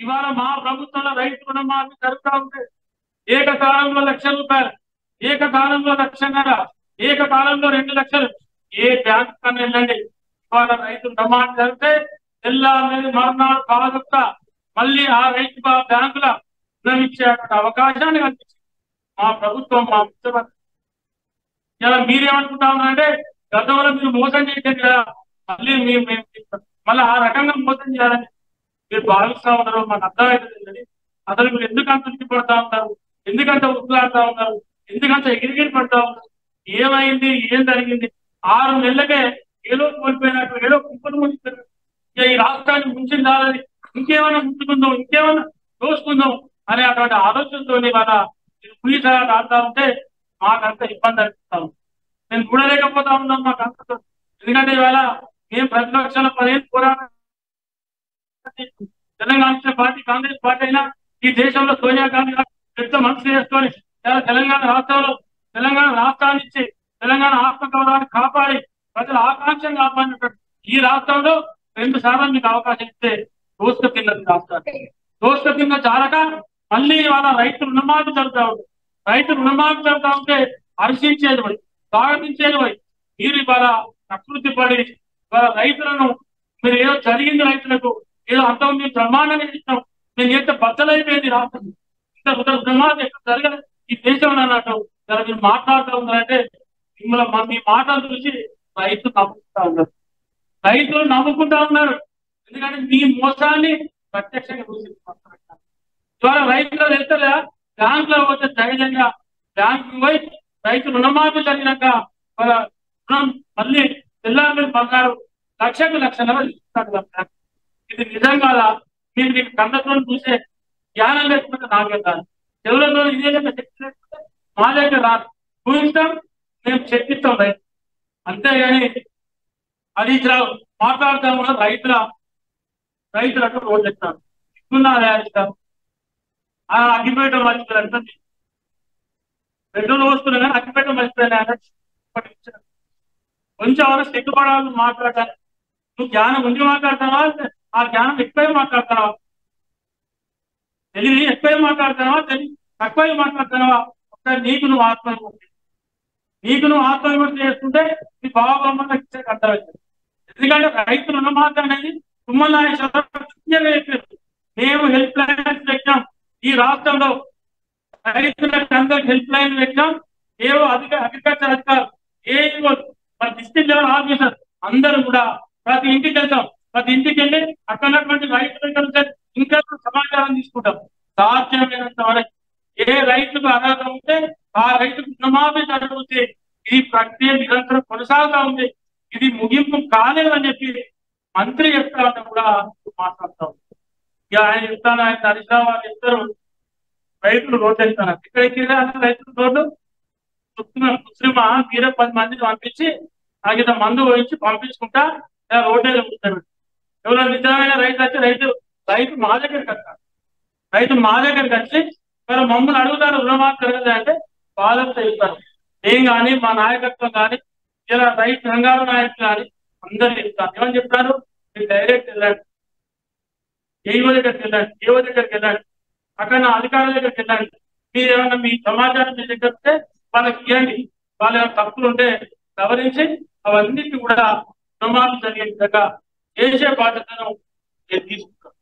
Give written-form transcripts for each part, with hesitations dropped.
ఇవాళ మా ప్రభుత్వంలో రైతు రుణమాఫీ జరుగుతూ ఉంటే ఏకకాలంలో ₹1,00,000, ఏకకాలంలో ₹1,00,000, ఏకకాలంలో 2,00,000. ఏ బ్యాంక్ కన్నా వెళ్ళండి, ఇవాళ రైతు రుణమాఫీ జరిగితే తెల్లారి మరునాడు బాధ మళ్ళీ ఆ రైతు బ్యాంకుల రుణం ఇచ్చేటువంటి అవకాశాన్ని కల్పించింది మా ప్రభుత్వం, మా ముఖ్యమంత్రి. ఇలా మీరేమనుకుంటా ఉన్నారంటే గతంలో మీరు మోసం చేశారు కదా, మళ్ళీ ఆ రకంగా మోసం చేయాలని మీరు భావిస్తా ఉన్నారు. మాకు అర్థమవుతుంది. అసలు మీరు ఎందుకు అంత తృప్తి పడతా ఉన్నారు, ఎందుకంత ఉట్లాడుతా ఉన్నారు, ఎందుకంత ఎగిరిగిరి పడతా ఉన్నారు? ఏమైంది, ఏం జరిగింది? 6 నెలలకే ఏదో కోల్పోయినట్టు, ఏదో కుప్పలు ముంచుతారు. ఈ రాష్ట్రాన్ని ముంచిందాలని, ఇంకేమైనా ముంచుకుందాం, ఇంకేమైనా దోసుకుందాం అనే అటువంటి ఆలోచనతో ఇవాళ మీరు పులిసగా ఆడుతా ఉంటే మాకంత ఇబ్బంది అనిపిస్తాం. నేను చూడలేకపోతా ఉన్నాం మాకంత. ఎందుకంటే ఇవాళ మేము ప్రతిపక్షాల 10 ఏళ్ళు పోరాటం తెలంగాణ పార్టీ, కాంగ్రెస్ పార్టీ అయినా ఈ దేశంలో సోనియా గాంధీ పెద్ద మనసు చేసుకొని తెలంగాణ రాష్ట్రాన్ని ఇచ్చి తెలంగాణ ఆత్మగౌరవాన్ని కాపాడి ప్రజల ఆకాంక్షను కాపాడినటువంటి ఈ రాష్ట్రంలో 2 సార్లు మీకు అవకాశం ఇస్తే దోసుక తిన్నది రాష్ట్రాన్ని. దోసుక తిన్న చాలక మళ్ళీ ఇవాళ రైతు రుణమాఫీ జరుగుతూ ఉంటుంది. రైతు రుణమాఫీ జరుగుతూ ఉంటే హర్షించేది పోయి, స్వాగతించేది పోయి, మీరు ఇవాళ ప్రకృతి పడి ఇవాళ రైతులను మీరు ఏదో జరిగింది, రైతులకు ఏదో అంత మీరు బ్రహ్మాండంగా ఇస్తాం, నేను ఎంత బద్దలైపోయింది రాష్ట్రం, ఇంత రుణమాఫీ ఎక్కడ జరగదు ఈ దేశంలో అన్నట్టు ఇలా మీరు మాట్లాడుతూ ఉన్నారంటే మిమ్మల్ని మీ మాటలు చూసి రైతులు నమ్ముకుంటా ఉన్నారు. రైతులు నమ్ముకుంటా ఉన్నారు. ఎందుకంటే మీ మోసాన్ని ప్రత్యక్షంగా చూసిస్తున్నారు. ఇవాళ రైతులు వెళ్తారా బ్యాంకులో పోతే ధైర్యంగా బ్యాంకు పోయి రైతు రుణమాఫీ జరిగినాక వాళ్ళ రుణం మళ్ళీ తెల్లారి బంగారు లక్షన్నర ఇస్తారు. ఇది నిజం కాదా? మీరు మీకు కళ్ళతో చూసే జ్ఞానం లేకపోతే నాకే కాదు, ఎవరిలో ఇదే శక్తి లేకపోతే మా దగ్గర రాదు. చూపిస్తాం, మేము చర్చిస్తాం రైతు. అంతేగాని హరీష్ రావు మాట్లాడతాం కూడా రైతులకు రోడ్లు ఇస్తాం. ఇస్తున్నారా ఇస్తాం? అగ్గిపేట మర్చిపోయారు, పెట్రోల్ వస్తున్నాయి కానీ అగ్గిపేట మర్చిపోయినా కొంచెం ఎవరైనా సిగ్గుపడాలని మాట్లాడాలి. నువ్వు జ్ఞానం ఉండి మాట్లాడతావా, ఆ జ్ఞానం ఎక్కువ మాట్లాడతావా, తెలివి ఎక్కువ మాట్లాడతావా, తెలివి తక్కువ మాట్లాడుతున్నావా? ఒకసారి నీకు నువ్వు ఆత్మవిమర్శ చేసుకుంటే నీ బాబామ్మకి ఇచ్చే అర్థమవుతుంది. ఎందుకంటే రైతు రుణమాఫీ అనేది తుమ్మల నాగేశ్వరరావు చెప్పారు. మేము హెల్ప్ లైన్స్ పెట్టాం ఈ రాష్ట్రంలో, రైతులకు అందరికి హెల్ప్ లైన్ పెట్టాం. ఏవో అగ్రికల్చర్ అధికారులు, ఏవో మన డిస్ట్రిక్ట్ లెవెల్ ఆఫీసర్ అందరూ కూడా ప్రతి ఇంటికి వెళ్తాం. ప్రతి ఇంటికి వెళ్ళి అక్కడ ఉన్నటువంటి రైతుల ఇంకా సమాచారం తీసుకుంటాం. సాధ్యమైనంత వరకు ఏ రైతుకు అర్హత ఉంటే ఆ రైతుకు రుణమాఫీ జరుగుతుంది. ఈ ప్రక్రియ నిరంతరం కొనసాగుతా ఉంది. ఇది ముగింపు కాలేదని చెప్పి మంత్రి చెప్తారని కూడా మాట్లాడతాం. ఇక ఆయన చెప్తాను, ఆయన హరీశ్రావు చెప్తారు రైతులు రోడ్డు వెళ్తారు. ఇక్కడికి రైతులు రోడ్డు ముస్లిం మీరే 10 మందిని పంపించి ఆగిత మందు వహించి పంపించుకుంటా రోడ్డే ఉంటారు. ఎవరైనా నిజమైన రైతు వచ్చి రైతు మా దగ్గరికి వస్తారు. రైతు మా దగ్గరికి వచ్చి మరి మమ్మల్ని అడుగుతారు రుణమాఫీ జరగదు అంటే బాధతో చెప్తారు. ఏం కానీ మా నాయకత్వం కానీ ఇలా రైతు సంఘాల నాయకులు కానీ అందరూ చెప్తారు. ఏమని చెప్తారు? మీరు డైరెక్ట్ వెళ్ళండి, ఏఓ దగ్గరికి వెళ్ళండి, అక్కడ అధికారుల దగ్గరికి వెళ్ళండి. మీరు ఏమన్నా మీ సమాచారం మీ దగ్గర వస్తే వాళ్ళకి ఇవ్వండి. వాళ్ళ ఏమైనా తప్పులు ఉంటే సవరించి అవన్నిటిని కూడా రుణమాఫీ జరిగే విధంగా చేసే బాధ్యతను తీసుకుంటాం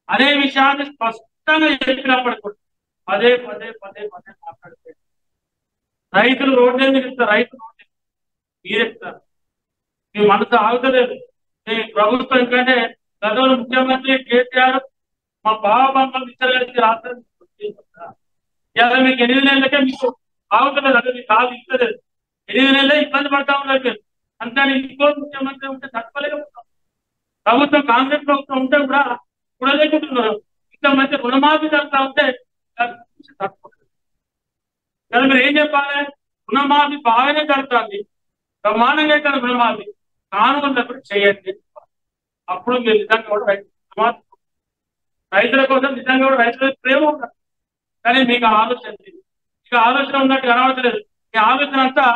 అనే విషయాన్ని స్పష్టంగా చెప్పినప్పటికీ కూడా పదే మాట్లాడితే రైతులు రోడ్డు మీద ఇస్తారు. రైతులు మీరెత్తారు. మీ మనసు ఆగుతలేదు. మీ ప్రభుత్వం ఎందుకంటే గతంలో ముఖ్యమంత్రి కేసీఆర్ మా బాబామ్మలు ఇచ్చారు రాష్ట్రం ఇలా మీకు 8 నెలలకే మీకు ఆగుతలేదు. అంటే మీకు కాదు ఇస్తలేదు. 8 నెలలే ఇబ్బంది పడతా ఉన్నారు మీరు. అంతని ఇంకో ముఖ్యమంత్రి ఉంటే తట్టుకోలేకపోతాం. ప్రభుత్వం కాంగ్రెస్ ప్రభుత్వం ఉంటే కూడా చూడలేకుంటున్నారు. ఇంతమంది రుణమాఫీ జరుగుతూ ఉంటే తట్టుకోలేదు. కానీ మీరు ఏం చెప్పాలి? రుణమాఫీ బాగానే జరుగుతుంది, బ్రహ్మాండంగా అయితే రుణమాఫీ కానుకున్నప్పుడు చేయండి. అప్పుడు మీరు నిజంగా కూడా రైతుల కోసం నిజంగా కూడా రైతుల ప్రేమ ఉంటారు. కానీ మీకు ఆలోచన ఉన్నట్టు కనవట్లేదు. మీ ఆలోచన అంతా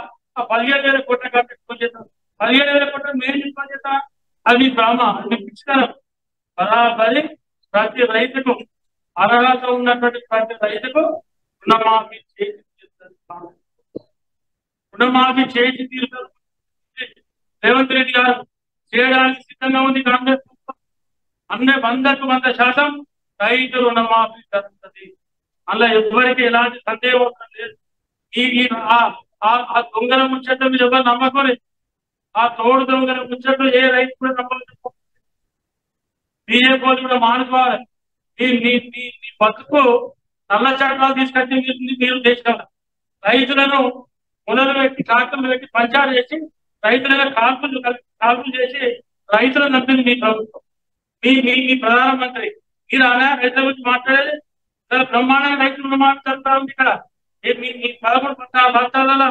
17,000 కోట్ల కట్టుకొని చేస్తాం. 17,000 కోట్లు మేము తీసుకొని చేస్తాం. అది మీ భ్రమ, అది మీ పిచ్చితనం. బరాబరి ప్రతి రైతుకు అర్హత ఉన్నటువంటి ప్రతి రైతుకు రుణమాఫీ చేసి తీరుతుంది. రుణమాఫీ చేసి తీరుతుంది. రేవంత్ రెడ్డి గారు చేయడానికి సిద్ధంగా ఉంది కాంగ్రెస్ ప్రభుత్వం. 100% రైతు రుణమాఫీ జరుగుతుంది. అలా ఎవరికి ఎలాంటి సందేహం లేదు. ఈ దొంగల ముచ్చట్లు మీరు ఎవరు నమ్మకలేదు. ఆ తోడు దొంగల ముచ్చట్లు ఏ రైతు కూడా నమ్మకం. బీజేపీ వాళ్ళు కూడా మానుకోవాలి. నీ బతుకు నల్ల చట్టాలు తీసుకొచ్చి మీరు దేశంలో రైతులను మొదలు పెట్టి కాకులు పెట్టి పంచాలు చేసి రైతుల కాల్పులు చేసి రైతులను నమ్మింది మీ ప్రభుత్వం. మీ ప్రధానమంత్రి మీరు అలా రైతుల గురించి మాట్లాడేది చాలా బ్రహ్మాండంగా రైతులు మాట్లాడుతూ ఉంది. ఇక్కడ మీ 13-14 రాష్ట్రాలలో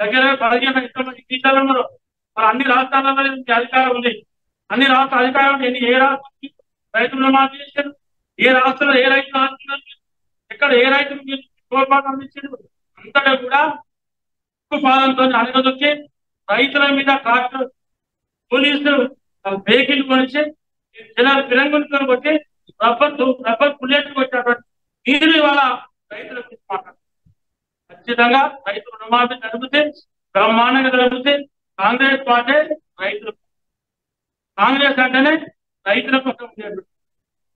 దగ్గర 15 టీచర్లు ఉన్నారు. మరి అన్ని రాష్ట్రాలలో అధికారం ఉంది. అన్ని రాష్ట్ర అధికారం ఏ రాష్ట్రానికి రైతులు రుణమాఫీ చేశారు? ఏ రాష్ట్రంలో ఏ రైతులు ఆదుకున్నారు? ఎక్కడ ఏ రైతులు మీరు తోడ్పాటు అందించారు? అంతటా కూడా పాలనతో అణగదొక్కి రైతుల మీద ట్రాక్టర్ పోలీసులు వెహికల్ కొనిచ్చి జనాలు ఫిరంగులతో కొట్టి రబ్బర్ బుల్లెట్ కొట్టినటువంటి మీరు ఇవాళ రైతుల గురించి మాట్లాడుతున్నారు. ఖచ్చితంగా రైతు రుణమాఫీ జరిగితే బ్రహ్మాండంగా జరిగితే కాంగ్రెస్ పార్టీ రైతులు కాంగ్రెస్ అంటేనే రైతుల కోసం